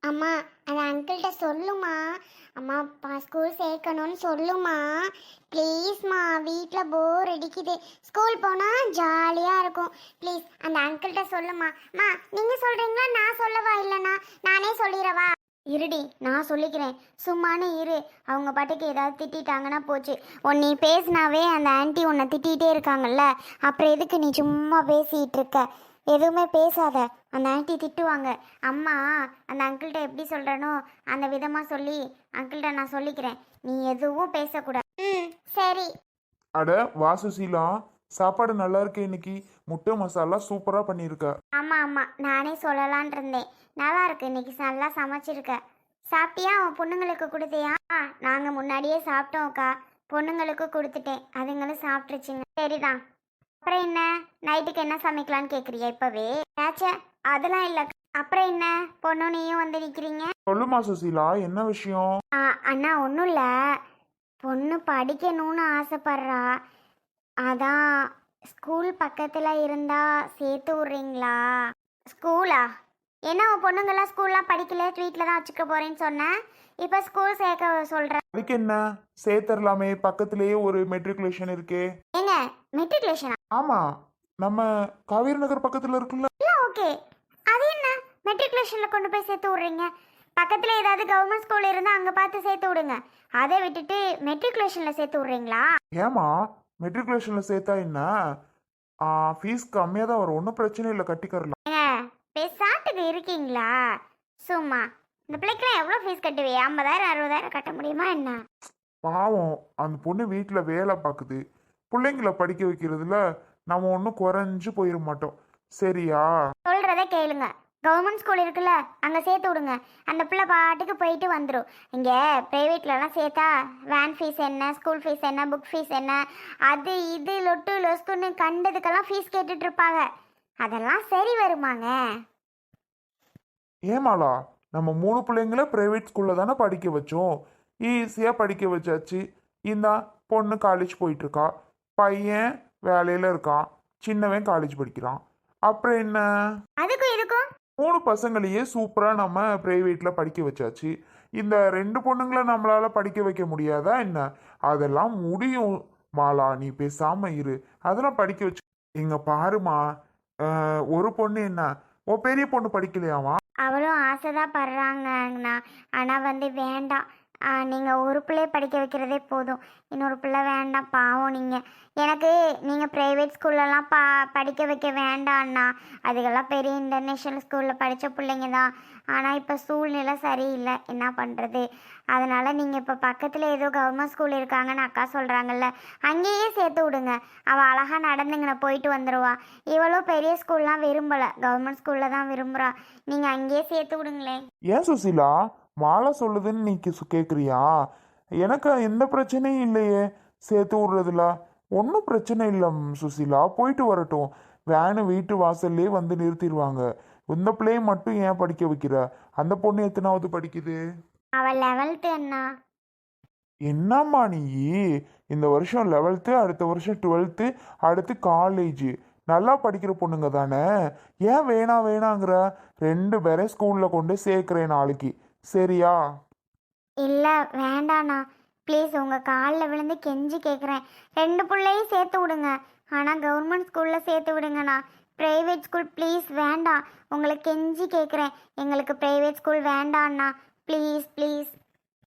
அம்மா அந்த அங்கிள்கிட்ட சொல்லுமா. அம்மா ஸ்கூல் சேர்க்கணும்னு சொல்லுமா. ப்ளீஸ்மா, வீட்டில் போர் அடிக்குது. ஸ்கூல் போனால் ஜாலியாக இருக்கும். ப்ளீஸ் அந்த அங்கிள்கிட்ட சொல்லுமா. அம்மா நீங்கள் சொல்கிறீங்களா நான் சொல்லவா, இல்லைண்ணா நானே சொல்லிடவா? இருடி, நான் சொல்லிக்கிறேன், சும்மானு இரு. அவங்க பாட்டுக்கு ஏதாவது திட்டாங்கன்னா போச்சு. நீ பேசினாவே அந்த ஆன்ட்டி உன்னை திட்டிகிட்டே இருக்காங்கல்ல, அப்புறம் எதுக்கு நீ சும்மா பேசிகிட்டு இருக்க? எதுவுமே பேசாத, அந்த ஆன்ட்டி திட்டுவாங்க. அம்மா அந்த அங்கிள்கிட்ட எப்படி சொல்கிறனோ அந்த விதமாக சொல்லி அங்கிள்கிட்ட நான் சொல்லிக்கிறேன். நீ எதுவும் பேசக்கூடாது. சரி. அட வாசுசீலா, சாப்பாடு நல்லா இருக்கு இன்னைக்கு. முட்டை மசாலா சூப்பரா பண்ணியிருக்க. ஆமாம் ஆமாம், நானே சொல்லலான் இருந்தேன். நல்லா இருக்கு, இன்னைக்கு நல்லா சமைச்சிருக்க. சாப்பிட்டியா? உன் பொண்ணுங்களுக்கு கொடுத்தியா? நாங்கள் முன்னாடியே சாப்பிட்டோம்க்கா, பொண்ணுங்களுக்கு கொடுத்துட்டேன், அதுங்களும் சாப்பிட்ருச்சுங்க. சரிதான். அப்புறம் என்ன, நைட்டுக்கு என்ன சமைக்கலான்னு கேட்குறியா இப்போவே? ஏச்சே அதெல்லாம் இல்லை. அப்புறம் என்ன, பொண்ணு நீயும் வந்து நிற்கிறீங்க? சொல்லுமா சுசீலா, என்ன விஷயம்? அண்ணா ஒன்றும் இல்லை, பொண்ணு படிக்கணும்னு ஆசைப்பட்றா. அதான் ஸ்கூல் பக்கத்தில் இருந்தா சேர்த்து விட்றீங்களா? ஸ்கூலா? என்ன உன் பொண்ணுங்கெல்லாம் ஸ்கூல்லாம் படிக்கல, வீட்டில் தான் வச்சுக்க போகிறேன்னு சொன்னேன். இப்போ ஸ்கூல் சேர்க்க சொல்கிறேன். அதுக்கு என்ன, சேர்த்தரலாமே, பக்கத்திலேயே ஒரு மெட்ரிகுலேஷன் இருக்கே. ஏங்க மெட்ரிகுலேஷனா? ஆமா, நம்ம காவேரி நகர் பக்கத்துல இருக்குல்ல. இல்லை ஓகே, அது என்ன மெட்ரிகுலேஷனில் கொண்டு போய் சேர்த்து விட்றீங்க? பக்கத்தில் ஏதாவது கவர்மெண்ட் ஸ்கூல் இருந்தால் அங்கே பார்த்து சேர்த்து விடுங்க. அதை விட்டுட்டு மெட்ரிகுலேஷனில் சேர்த்து விட்றீங்களா? ஏமா, மெட்ரிகுலேஷன்ல சேர்த்தா என்ன, ஃபீஸ் கம்மியாக தான் வரும், ஒன்றும் பிரச்சனை இல்லை, கட்டிக்கரலாம். ஏங்க பேசாட்டுக்கு இருக்கீங்களா? சும்மா இந்த பிள்ளைக்கெல்லாம் எவ்வளோ ஃபீஸ் கட்டுவியே? 50,000 60,000 கட்ட முடியுமா என்ன? பாவம், அந்த பொண்ணு வீட்டில் வேலை பார்க்குது. பிள்ளைங்களை படிக்க வைக்கிறதுல நம்ம ஒன்றும் குறைஞ்சு போயிட மாட்டோம், சரியா? சொல்கிறத கேளுங்க, கவர்மெண்ட் ஸ்கூல் இருக்குல்ல அங்கே சேர்த்து விடுங்க. அந்த பிள்ளை பாட்டுக்கு போயிட்டு வந்துடும். இங்கே ப்ரைவேட்லலாம் சேர்த்தா வேன் ஃபீஸ் என்ன, ஸ்கூல் ஃபீஸ் என்ன, புக் ஃபீஸ் என்ன, அது இது லொட்டு லொஸ்குன்னு கண்டதுக்கெல்லாம் ஃபீஸ் கேட்டுட்டு இருப்பாங்க. அதெல்லாம் சரி வருமாங்க? ஏமாளா, நம்ம 3 பிள்ளைங்கள பிரைவேட் ஸ்கூலில் தானே படிக்க வச்சோம், ஈஸியாக படிக்க வச்சாச்சு. இந்தா பொண்ணு காலேஜ் போயிட்டுருக்கா, பையன் வேலையில் இருக்கான், சின்னவன் காலேஜ் படிக்கிறான். அப்புறம் என்ன, அதுக்கும் இதுக்கும் 3 பசங்களையே சூப்பராக நம்ம ப்ரைவேட்டில் படிக்க வச்சாச்சு. இந்த 2 பொண்ணுங்களை நம்மளால் படிக்க வைக்க முடியாதா என்ன? அதெல்லாம் முடியும் மாலா, நீ பேசாமல் இரு, அதெல்லாம் படிக்க வச்சு. இங்கே பாருமா, ஒரு பொண்ணு என்ன, உன் பெரிய பொண்ணு படிக்கலையாமா? அவளும் ஆசை தான் படுறாங்கண்ணா. ஆனால் வேண்டாம், நீங்கள் ஒரு பிள்ளைய படிக்க வைக்கிறதே போதும், இன்னொரு பிள்ளை வேண்டாம். பாவம் நீங்கள். எனக்கு நீங்கள் ப்ரைவேட் ஸ்கூல்லலாம் படிக்க வைக்க வேண்டாம்ண்ணா. அதுக்கெல்லாம் பெரிய இன்டர்நேஷ்னல் ஸ்கூலில் படித்த பிள்ளைங்க தான். ஆனால் இப்போ சூழ்நிலை சரியில்லை, என்ன பண்ணுறது? அதனால் நீங்கள் இப்போ பக்கத்தில் ஏதோ கவர்மெண்ட் ஸ்கூல் இருக்காங்கன்னு அக்கா சொல்கிறாங்கல்ல, அங்கேயே சேர்த்து விடுங்க. அவள் அழகாக நடந்துங்கண்ணா போயிட்டு வந்துடுவா. இவ்வளோ பெரிய ஸ்கூல்லாம் விரும்பலை, கவர்மெண்ட் ஸ்கூலில் தான் விரும்புகிறா. நீங்கள் அங்கேயே சேர்த்து விடுங்களேன். ஏன் சுசீலா, மாலை சொல்லுதுன்னு நீ கேட்குறியா? எனக்கு எந்த பிரச்சனையும் இல்லையே சேர்த்து விடுறதுல, ஒன்றும் பிரச்சனை இல்லை சுசீலா, போயிட்டு வரட்டும். வேனு வீட்டு வாசல்லே வந்து நிறுத்திடுவாங்க. இந்த பிள்ளையை மட்டும் ஏன் படிக்க வைக்கிற? அந்த பொண்ணு எத்தனாவது படிக்குது? அவள் 11th அண்ணா. என்னம்மா நீ, இந்த வருஷம் 11th, அடுத்த வருஷம் 12th, அடுத்து காலேஜ். நல்லா படிக்கிற பொண்ணுங்க தானே, ஏன் வேணாங்கிற? 2 பேரையும் ஸ்கூலில் கொண்டு சேர்க்குறேன் நாளைக்கு, சரியா? இல்லை வேண்டாண்ணா, ப்ளீஸ் உங்கள் காலில் விழுந்து கெஞ்சி கேட்குறேன். 2 பிள்ளையும் சேர்த்து விடுங்க, ஆனால் கவர்மெண்ட் ஸ்கூலில் சேர்த்து விடுங்கண்ணா. ப்ரைவேட் ஸ்கூல் ப்ளீஸ் வேண்டாம், உங்களை கெஞ்சி கேட்குறேன். எங்களுக்கு ப்ரைவேட் ஸ்கூல் வேண்டாண்ணா, ப்ளீஸ் ப்ளீஸ்.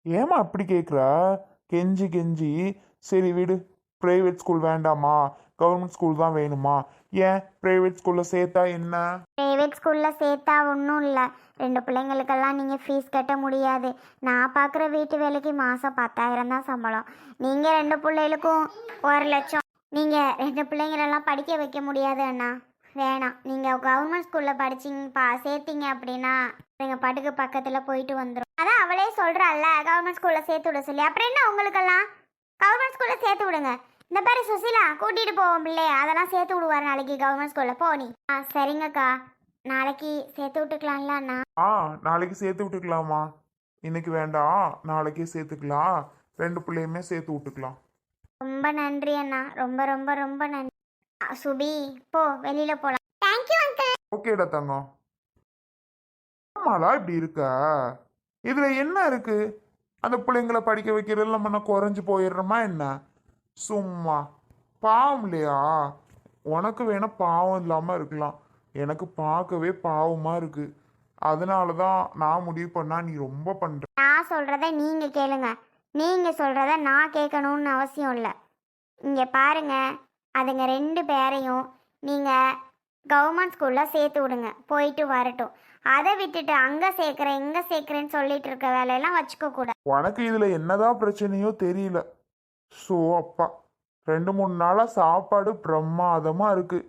ஏமா அப்படி கேட்குற? கெஞ்சி கெஞ்சி, சரி விடு, ப்ரைவேட் ஸ்கூல் வேண்டாமா, கவர்மெண்ட் ஸ்கூல் தான் வேணுமா? ஏன் ப்ரைவேட் ஸ்கூலில் சேர்த்தா என்ன? ப்ரைவேட் ஸ்கூலில் சேர்த்தா ஒன்றும் இல்லை, 2 பிள்ளைங்களுக்கெல்லாம் நீங்கள் ஃபீஸ் கட்ட முடியாது. நான் பார்க்குற வீட்டு வேலைக்கு மாதம் 10,000 தான் சம்பளம். நீங்கள் 2 பிள்ளைகளுக்கும் 1,00,000. நீங்கள் 2 பிள்ளைங்களெல்லாம் படிக்க வைக்க முடியாது அண்ணா, வேணாம். நீங்கள் கவர்மெண்ட் ஸ்கூலில் சேர்த்தீங்க அப்படின்னா எங்கள் பாட்டுக்கு பக்கத்தில் போயிட்டு வந்துடும். அதான் அவளே சொல்கிறாள்ல கவர்மெண்ட் ஸ்கூலில் சேர்த்து விட சொல்லி, அப்புறம் என்ன உங்களுக்கெல்லாம்? கவர்மெண்ட் ஸ்கூலில் சேர்த்து விடுங்க. இந்த பேர் சுசீலா கூட்டிகிட்டு போவோம் பிள்ளைய, அதெல்லாம் சேர்த்து விடுவார் நாளைக்கு கவர்மெண்ட் ஸ்கூலில் போனி. சரிங்கக்கா, நாளைக்கு சேர்த்து விட்டுக்கலாம்ல அண்ணா? நாளைக்கு சேர்த்து விட்டுக்கலாமா? இன்னைக்கு வேண்டாம், நாளைக்கே சேர்த்துக்கலாம். 2 பிள்ளையுமே சேர்த்து விட்டுக்கலாம். ரொம்ப நன்றி அண்ணா, ரொம்ப ரொம்ப ரொம்ப நன்றி. சுபி போ, வெளியில் போகலாம். Thank you uncle. ஓகேடா தங்கம். ஏமாலா இப்படி இருக்க? இதுல என்ன இருக்கு? அந்த பிள்ளைங்களை படிக்க வைக்கிறதுல நம்ம என்ன குறைஞ்சு போயிடுறோமா என்ன? சும்மா பாவம் இல்லையா? உனக்கு வேணா பாவம் இல்லாம இருக்கலாம், எனக்கு பார்க்கவே பாவமா இருக்கு. அதனால தான் நான் முடிவு பண்ணா நீ ரொம்ப பண்ற. நான் சொல்கிறத நீங்கள் கேளுங்க, நீங்கள் சொல்கிறத நான் கேட்கணும்னு அவசியம் இல்லை. இங்கே பாருங்க, அதுங்க ரெண்டு பேரையும் நீங்கள் கவர்மெண்ட் ஸ்கூலில் சேர்த்து விடுங்க, போயிட்டு வரட்டும். அதை விட்டுட்டு அங்கே சேர்க்குறேன் இங்கே சேர்க்குறேன்னு சொல்லிட்டு இருக்க வேலையெல்லாம் வச்சுக்க கூடாது. உனக்கு இதுல என்னதான் பிரச்சனையோ தெரியல. ஸோ அப்பா, 2 3 நாளா சாப்பாடு பிரமாதமா இருக்கு.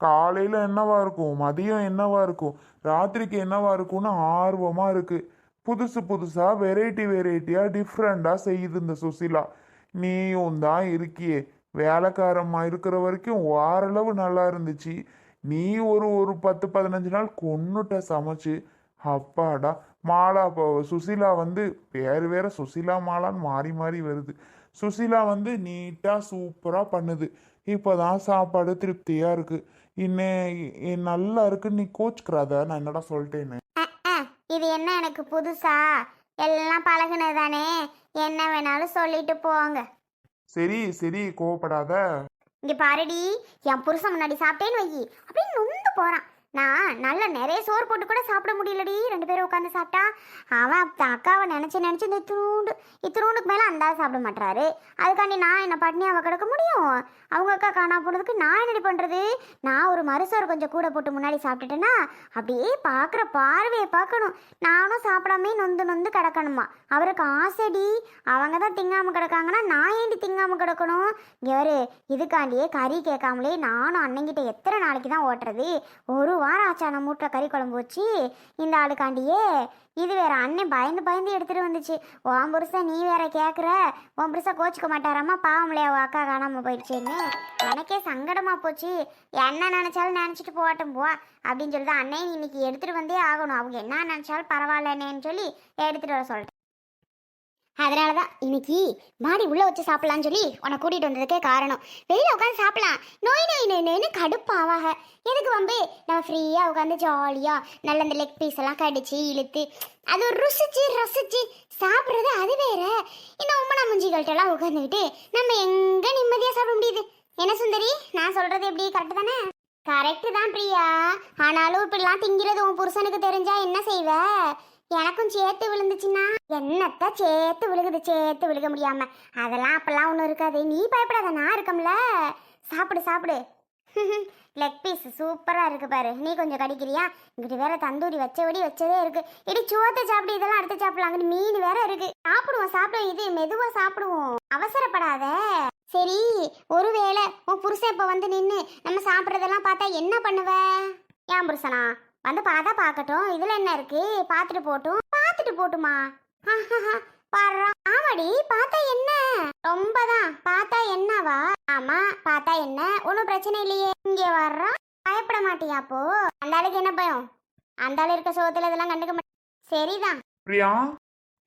காலையில என்னவா இருக்கும், மதியம் என்னவா இருக்கும், ராத்திரிக்கு என்னவா இருக்கும்னு ஆர்வமா இருக்கு. புதுசு புதுசா வெரைட்டி வெரைட்டியா டிஃப்ரெண்டா செய்யுது இந்த சுசிலா. நீயும் தான் இருக்கியே, வேலைக்காரம்மா இருக்கிற வரைக்கும் ஓரளவு நல்லா இருந்துச்சு. நீ ஒரு ஒரு 10 15 நாள் கொன்னுட்ட சமைச்சு. அப்பாடா. மாலா இப்போ சுசிலா வந்து பேர் வேற சுசிலா மாலான்னு மாறி மாறி வருது. சுசிலா வந்து நீட்டா சூப்பரா பண்ணுது. இப்போதான் சாப்பாடு திருப்தியா இருக்கு. நல்லா இருக்குன்னு நீ கோச்சுக்கிறாத, நான் என்னடா சொல்லிட்டேன்னு. இது என்ன எனக்கு புதுசா? எல்லாம் பழகுனதானே, என்ன வேணாலும் சொல்லிட்டு போங்க. சரி சரி, கோவப்படாத. இங்க பாருடி, என் புருஷன் முன்னாடி சாப்பிட்டேன்னு வை அப்படின்னு நொந்து போறான். நான் நல்ல நிறைய சோறு போட்டு கூட சாப்பிட முடியலடி, 2 பேரும் உட்காந்து சாப்பிட்டா. அவன் அக்காவை நினைச்சு நினைச்சு இந்த இத்திரூண்டுக்கு மேல அந்த சாப்பிட மாட்டாரு. அதுக்காண்டி நான் என்ன பட்னி அவ கிடக்க முடியும்? அவங்க அக்கா காணா போனதுக்கு நான் என்னடி பண்றது? நான் ஒரு மறுசோறு கொஞ்சம் கூட போட்டு முன்னாடி சாப்பிட்டுட்டேன்னா அப்படியே பார்க்குற பார்வையை பார்க்கணும். நானும் சாப்பிடாமே நொந்து நொந்து கிடக்கணுமா? அவருக்கு ஆசைடி. அவங்க தான் திங்காம கிடக்காங்கன்னா நான் ஏண்டி திங்காம கிடக்கணும்? இவரு இதுக்காண்டியே கறி கேட்காமலே நானும் அண்ணங்கிட்ட எத்தனை நாளைக்கு தான் ஓட்டுறது? ஒரு வாரம் ஆச்சா நான் மூட்டை கறி குழம்பு வச்சு இந்த ஆளுக்காண்டியே. இது வேற அண்ணன் பயந்து பயந்து எடுத்துட்டு வந்துச்சு. உன் புருஷன் நீ வேற கேட்குற, உன் புருஷன் கோச்சிக்க மாட்டாராம்மா, பாவம்லையா அவள் அக்கா காணாமல் போயிடுச்சேன்னு. எனக்கே சங்கடமா போச்சு. என்ன நினைச்சாலும் நினச்சிட்டு போகட்டும் போ அப்படின்னு சொல்லி தான் அண்ணன் இன்னைக்கு எடுத்துட்டு வந்தே ஆகணும். அவங்க என்ன நினைச்சாலும் பரவாயில்லன்னு சொல்லி எடுத்துட்டு வர சொல்லிட்டேன். அதனால தான் இன்னைக்கு மாடி உள்ளே வச்சு சாப்பிட்லான்னு சொல்லி உன்னை கூட்டிகிட்டு வந்ததுக்கே காரணம். வெளியில் உட்காந்து சாப்பிட்லாம், நோய் நோய் நோய் நோய்னு கடுப்பாவாக. எதுக்கு வம்பு? நம்ம ஃப்ரீயாக உட்காந்து ஜாலியாக நல்ல அந்த லெக் பீஸ் எல்லாம் கடிச்சு இழுத்து அது ஒரு ருசிச்சு ரசிச்சு சாப்பிட்றது அது வேற. இந்த உம்மனா முஞ்சிகள்கிட்டலாம் உட்காந்துக்கிட்டு நம்ம எங்கே நிம்மதியாக சாப்பிட முடியுது? என்ன சுந்தரி, நான் சொல்கிறது எப்படி கரெக்டு தானே? கரெக்டு தான் பிரியா. ஆனாலும் இப்படிலாம் திங்கிறது உன் புருஷனுக்கு தெரிஞ்சா என்ன செய்வ? எனக்கும் சேர்த்து விழுந்துச்சுன்னா என்னத்த சேர்த்து விழுக முடியாம அதெல்லாம் அப்பெல்லாம் ஒன்றும் இருக்காது. நீ பயப்படாத, நான் இருக்கம்ல. சாப்பிடு சாப்பிடு. லெக் பீஸ் சூப்பரா இருக்கு பாரு. நீ கொஞ்சம் கடிக்கிறியா? இங்கிட்டு வேற தந்தூரி வச்சதே இருக்கு. இடி சுவத்தை சாப்பிடு, இதெல்லாம் அடுத்து சாப்பிடலாம். அங்கிட்டு மீன் வேற இருக்கு. சாப்பிடுவோம் இது மெதுவா சாப்பிடுவோம், அவசரப்படாத. சரி, ஒருவேளை உன் புருஷன் இப்ப வந்து நின்று நம்ம சாப்பிட்றதெல்லாம் பார்த்தா என்ன பண்ணுவ? ஏன் புருஷனா வந்து பார்த்தா பார்க்கட்டும், இதுல என்ன இருக்கு, பார்த்துட்டு போட்டுமா? பாரு, ஆமாடி, பார்த்தா என்ன? ரொம்பதான் பார்த்தா என்னவா? ஆமா, பார்த்தா என்ன, ஒன்றும் பிரச்சனை இல்லையே. இங்கே வர்றான், பயப்பட மாட்டியா? அப்போ அந்த ஆளுக்கு என்ன பயம்? அந்த ஆளு இருக்க சோத்துல இதெல்லாம் கண்டுக்க மாட்டேன். சரிதான். பிரியா,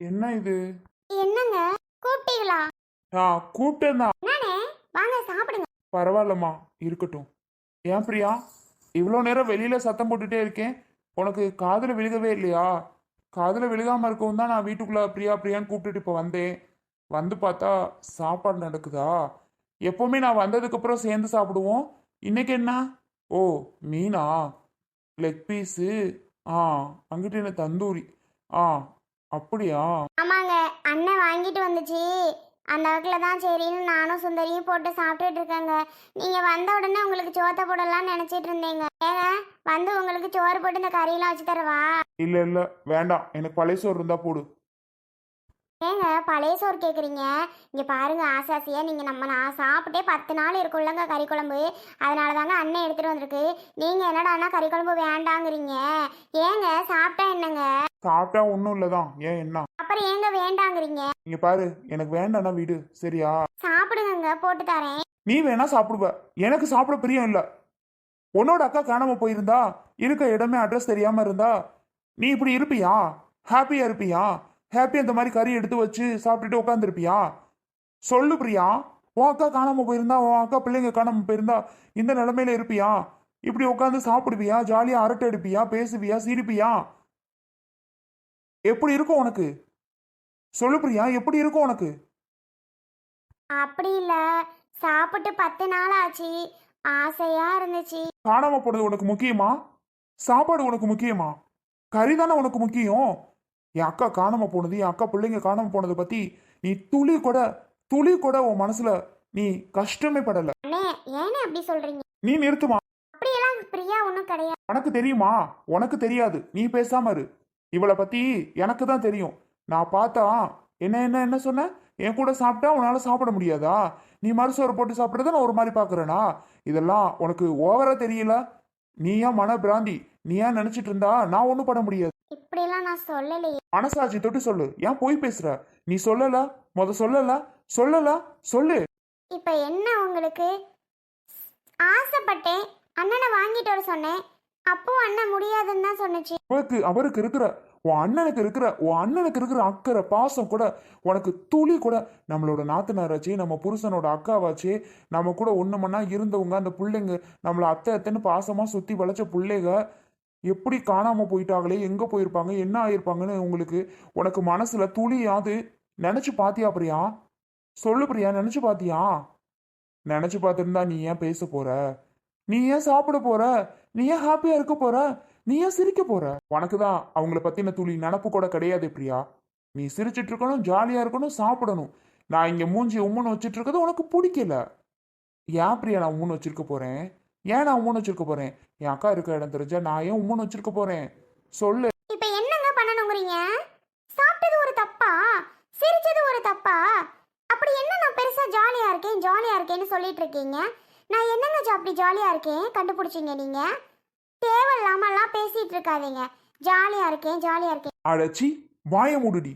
என்ன இது? என்னங்க கூப்பிட்டீங்களா? கூப்பிட்டேன். நானே, வாங்க சாப்பிடுங்க. பரவாயில்லம்மா, இருக்கட்டும். ஏன் பிரியா, இவ்வளோ நேரம் வெளியில சத்தம் போட்டுட்டே இருக்கேன், உனக்கு காதுல விழுகவே இல்லையா? காதுல விழுகாம இருக்கவும் தான் நான் வீட்டுக்குள்ள பிரியா பிரியான்னு கூப்பிட்டுட்டு இப்போ வந்தேன். வந்து பார்த்தா சாப்பாடு நடக்குதா? எப்பவுமே நான் வந்ததுக்கு அப்புறம் சேர்ந்து சாப்பிடுவோம். இன்னைக்கு என்ன? ஓ, மீனா, லெக் பீஸு, அங்கிட்டு என்ன தந்தூரி. அப்படியா? ஆமாங்க, அண்ணன் வாங்கிட்டு வந்துச்சு. அந்த வகையில் தான் சரின்னு நானும் சுந்தரியும் போட்டு சாப்பிட்டுட்டு இருக்கேங்க. நீங்கள் வந்த உடனே உங்களுக்கு சோத்தை போடலாம்னு நினச்சிட்டு இருந்தீங்க. ஏங்க, வந்து உங்களுக்கு சோறு போட்டு இந்த கறியெல்லாம் வச்சு தரவா? இல்ல வேண்டாம், எனக்கு பழைய சோறு இருந்தா போடு. ஏங்க பழைய சோறு கேட்குறீங்க? இங்கே பாருங்க, ஆசாசியாக நீங்கள் நான் சாப்பிட்டே 10 நாள் இருக்குள்ளங்க கறி குழம்பு. அதனால தாங்க அண்ணன் எடுத்துகிட்டு வந்திருக்கு. நீங்கள் என்னடாண்ணா கறி குழம்பு வேண்டாங்கிறீங்க? ஏங்க சாப்பிட்டா என்னங்க? சாப்பிட்டா ஒன்றும் இல்லதான், ஏன் என்ன? அப்புறம் ஏங்க வேண்டாங்கிறீங்க? இங்க பாரு, எனக்கு வேண்டாம்னா வீடு, சரியா? சாப்பிடுங்க, போட்டு தரேன். நீ வேணா சாப்பிடுவ, எனக்கு சாப்பிட பிரியம் இல்ல. உன்னோட அக்கா காணாம போயிருந்தா, இருக்க இடமே அட்ரஸ் தெரியாம இருந்தா, நீ இப்படி இருப்பியா? ஹாப்பியா இருப்பியா? ஹாப்பியா இந்த மாதிரி கறி எடுத்து வச்சு சாப்பிட்டுட்டு உட்காந்துருப்பியா? சொல்லு பிரியா, உன் அக்கா காணாம போயிருந்தா, உன் அக்கா பிள்ளைங்க காணாம போயிருந்தா இந்த நிலைமையில இருப்பியா? இப்படி உட்காந்து சாப்பிடுவியா? ஜாலியா அரட்டை எடுப்பியா? பேசுவியா? சிரிப்பியா? எப்படி இருக்கும் உனக்கு? சொல்லு பிரியா, எப்படி இருக்கும் உனக்கு? அப்படி இல்ல, சாப்பிட்டு 10 நாள் ஆச்சு, ஆசையா இருந்துச்சு. காணாம போனது உனக்கு முக்கியமா? சாப்பாடு உனக்கு முக்கியமா? கறி தானே உனக்கு முக்கியம். என் அக்கா காணாம போனது, என் அக்கா பிள்ளைங்க காணாம போனதை பத்தி நீ துளி கூட உன் மனசுல நீ கஷ்டமே படல. அண்ணே, ஏனே அப்படி சொல்றீங்க? நீ நிறுத்துமா. அப்படியெல்லாம் பிரியா ஒன்றும் கிடையாது. உனக்கு தெரியுமா? உனக்கு தெரியாது, நீ பேசாம இரு. இவளை பத்தி எனக்கு தான் தெரியும். நான் பார்த்தா என்ன என்ன என்ன சொன்ன? என் கூட சாப்பிட்டா உன்னால சாப்பிட முடியாதா? நீ மறுசோறு போட்டு சாப்பிட்றத நான் ஒரு மாதிரி பாக்குறேனா? இதெல்லாம் உனக்கு ஓவரா தெரியல. நீ ஏன் மன பிராந்தி? நீ ஏன் நினைச்சிட்டு இருந்தா நான் ஒண்ணும் பண்ண முடியாது. இப்படியெல்லாம் நான் சொல்லலையே. மனசாட்சி தொட்டு சொல்லு. ஏன் போய் பேசுற? நீ சொல்லல, சொல்லல சொல்லு. இப்ப என்ன உங்களுக்கு? ஆசைப்பட்டேன், அண்ணனை வாங்கிட்டு வர சொன்னேன், அப்போ அண்ணன் முடியாதுன்னு தான் சொன்னுச்சு. அவருக்கு இருக்கிற உன் அண்ணனுக்கு இருக்கிற அக்கறை பாசம் கூட உனக்கு துளி கூட. நம்மளோட நாத்தனாராச்சு, நம்ம புருஷனோட அக்காவாச்சு, நம்ம கூட ஒண்ணு மண்ணா இருந்தவங்க, அந்த பிள்ளைங்க நம்மள அத்தைன்னு பாசமா சுத்தி வளைச்ச பிள்ளைங்க எப்படி காணாம போயிட்டாங்களே, எங்க போயிருப்பாங்க, என்ன ஆயிருப்பாங்கன்னு உனக்கு மனசுல துளியாவது நினைச்சு பாத்தியா பிரியா? சொல்லு பிரியா, நினைச்சு பாத்தியா? நினைச்சு பார்த்திருந்தா நீ ஏன் பேச போற? நீ ஏன் சாப்பிட போற? நீ ஏன் ஹாப்பியா இருக்க போற? நீ ஏன் சிரிக்க போற? உனக்கு தான் அவங்கள பத்தின துளி நினப்பு கூட கிடையாது பிரியா. நீ சிரிச்சிட்டு இருக்கணும், ஜாலியா இருக்கணும், சாப்பிடணும். நான் இங்க மூஞ்சி உம்முன்னு வச்சிட்டு இருக்கிறது உனக்கு பிடிக்கல. ஏன் பிரியா நான் உம்முன்னு வச்சிருக்க போறேன்? ஏன் நான் உம்முன்னு வச்சிருக்க போறேன்? என் அக்கா இருக்க இடம் தெரிஞ்சா நான் ஏன் உம்முன்னு வச்சிருக்க போறேன்? சொல்லு. இப்ப என்னங்க பண்ணணுங்கிறீங்க? சாப்பிட்டது ஒரு தப்பா, சிரிச்சது ஒரு தப்பா? அப்படி என்ன நான் பெருசா ஜாலியா இருக்கேன்னு சொல்லிட்டு இருக்கீங்க? நான் என்னங்க அப்படி ஜாலியா இருக்கேன் கண்டுபிடிச்சீங்க நீங்க? தேவையில்லாமலாம் பேசிட்டு இருக்காதீங்க. ஜாலியா இருக்கேன். அடச்சி, வாய மூடுடி.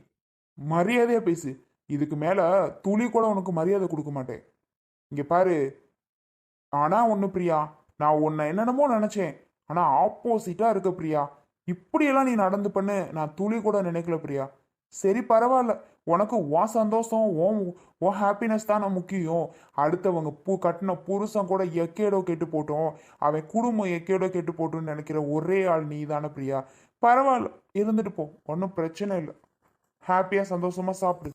மரியாதையா பேசு. இதுக்கு மேல துளி கூட உனக்கு மரியாதை கொடுக்க மாட்டேன். இங்க பாரு. ஆனா ஒண்ணு பிரியா, நான் உன்னை என்னென்னமோ நினைச்சேன். ஆனா ஆப்போசிட்டா இருக்க பிரியா. இப்படியெல்லாம் நீ நடந்து பண்ணு நான் துளி கூட நினைக்கல பிரியா. சரி, பரவாயில்ல. உனக்கு உன் சந்தோஷம், உன் ஹாப்பினஸ் தான் முக்கியம். அடுத்தவங்க கட்டின புருஷன் கூட எக்கேடோ கெட்டு போட்டோம், அவன் குடும்பம் எக்கேடோ கெட்டு போட்டோன்னு நினைக்கிற ஒரே ஆள் நீ தானே பிரியா. பரவாயில்ல, இருந்துட்டு போ, ஒன்றும் பிரச்சனை இல்லை. ஹாப்பியா சந்தோஷமா சாப்பிடு.